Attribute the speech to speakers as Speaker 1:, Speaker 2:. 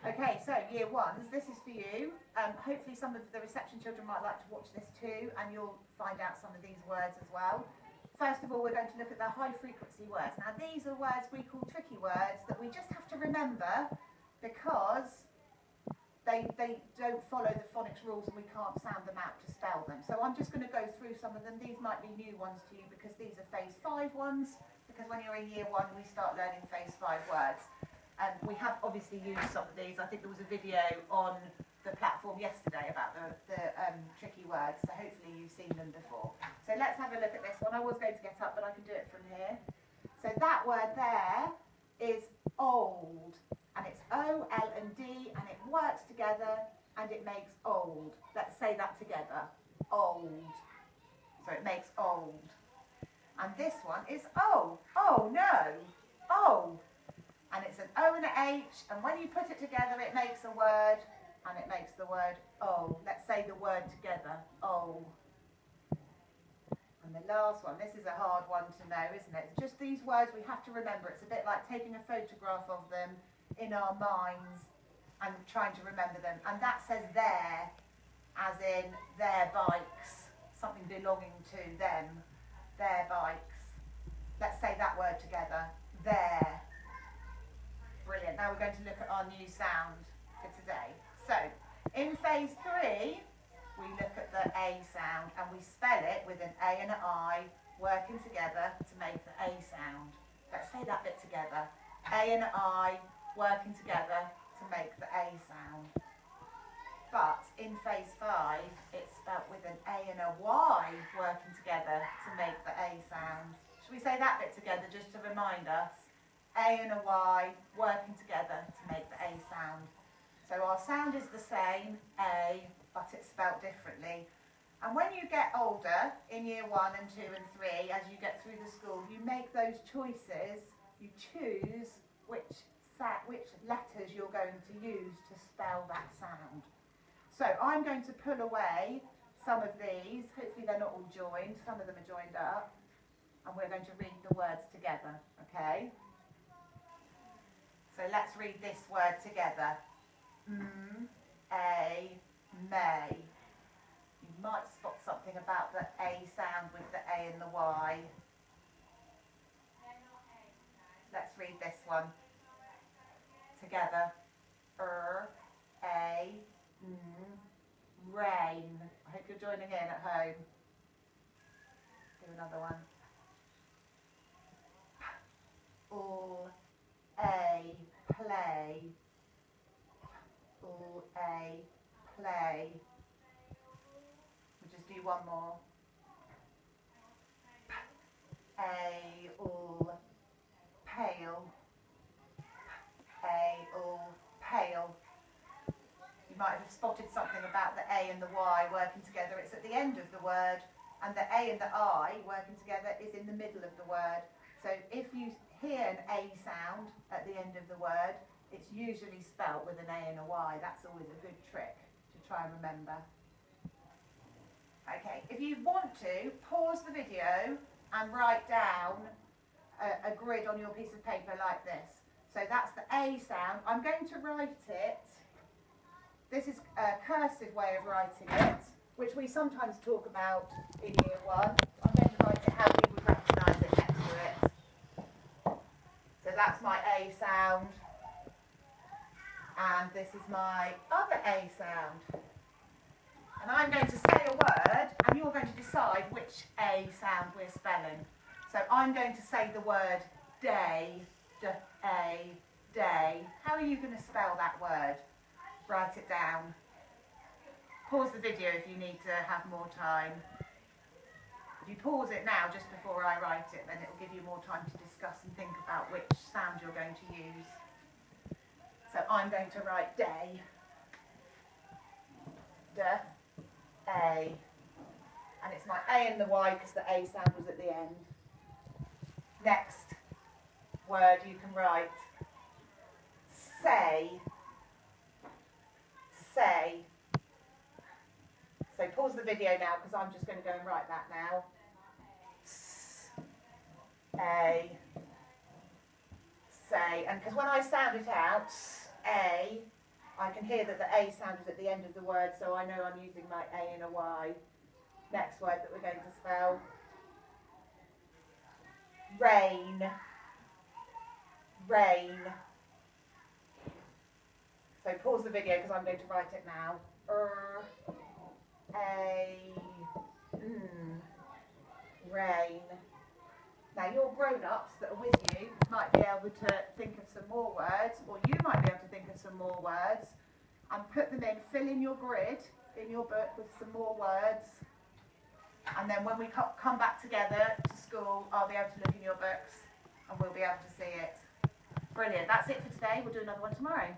Speaker 1: Okay, so year ones, this is for you. Hopefully some of the reception children might like to watch this too, and you'll find out some of these words as well. First of all, we're going to look at the high frequency words. Now these are words we call tricky words that we just have to remember because they don't follow the phonics rules and we can't sound them out to spell them. So I'm just going to go through some of them. These might be new ones to you because these are phase 5 ones, because when you're in year 1 we start learning phase 5 words. And we have obviously used some of these. I think there was a video on the platform yesterday about the tricky words, so hopefully you've seen them before. So let's have a look at this one. I was going to get up, but I can do it from here. So that word there is old, and it's O, L and D, and it works together and it makes old. Let's say that together. Old. So it makes old. And this one is O. Oh no. O. And it's an O and an H, and when you put it together it makes a word, and it makes the word O. Let's say the word together, O. And the last one, this is a hard one to know, isn't it? Just these words we have to remember. It's a bit like taking a photograph of them in our minds and trying to remember them. And that says their, as in their bikes, something belonging to them, their bikes. Let's say that word together, their. Brilliant. Now we're going to look at our new sound for today. So, in phase 3, we look at the A sound and we spell it with an A and an I working together to make the A sound. Let's say that bit together. A and an I working together to make the A sound. But in phase 5, it's spelt with an A and a Y working together to make the A sound. Should we say that bit together just to remind us? A and a Y working together to make the A sound. So our sound is the same, A, but it's spelt differently. And when you get older, in year 1 and 2 and 3, as you get through the school, you make those choices, you choose which letters you're going to use to spell that sound. So I'm going to pull away some of these, hopefully they're not all joined, some of them are joined up, and we're going to read the words together, okay? So let's read this word together. A, may. You might spot something about the A sound with the A and the Y. Let's read this one together. A, rain. I hope you're joining in at home. Do another one. A, play. A, play. We'll just do one more. A, pale. A, pale. You might have spotted something about the A and the Y working together. It's at the end of the word, and the A and the I working together is in the middle of the word. So if you hear an A sound at the end of the word, it's usually spelt with an A and a Y. That's always a good trick to try and remember. Okay, if you want to, pause the video and write down a grid on your piece of paper like this. So that's the A sound. I'm going to write it. This is a cursive way of writing it, which we sometimes talk about in year 1. I'm going to write it how you would recognise it next to it. So that's my A sound. And this is my other A sound. And I'm going to say a word, and you're going to decide which A sound we're spelling. So I'm going to say the word day, D-A, day. How are you going to spell that word? Write it down. Pause the video if you need to have more time. If you pause it now, just before I write it, then it will give you more time to discuss and think about which sound you're going to use. So I'm going to write day. D-A. And it's my A and the Y because the A sound was at the end. Next word you can write. Say. Say. So pause the video now because I'm just going to go and write that now. A. Say. And because when I sound it out, A, I can hear that the A sound is at the end of the word, so I know I'm using my A and a Y. Next word that we're going to spell. Rain. Rain. So pause the video because I'm going to write it now. Rain. Now your grown-ups that are with you might be able to think of some more words, or you might be able to think of some more words and put them in, fill in your grid in your book with some more words, and then when we come back together to school, I'll be able to look in your books and we'll be able to see it. Brilliant, that's it for today. We'll do another one tomorrow.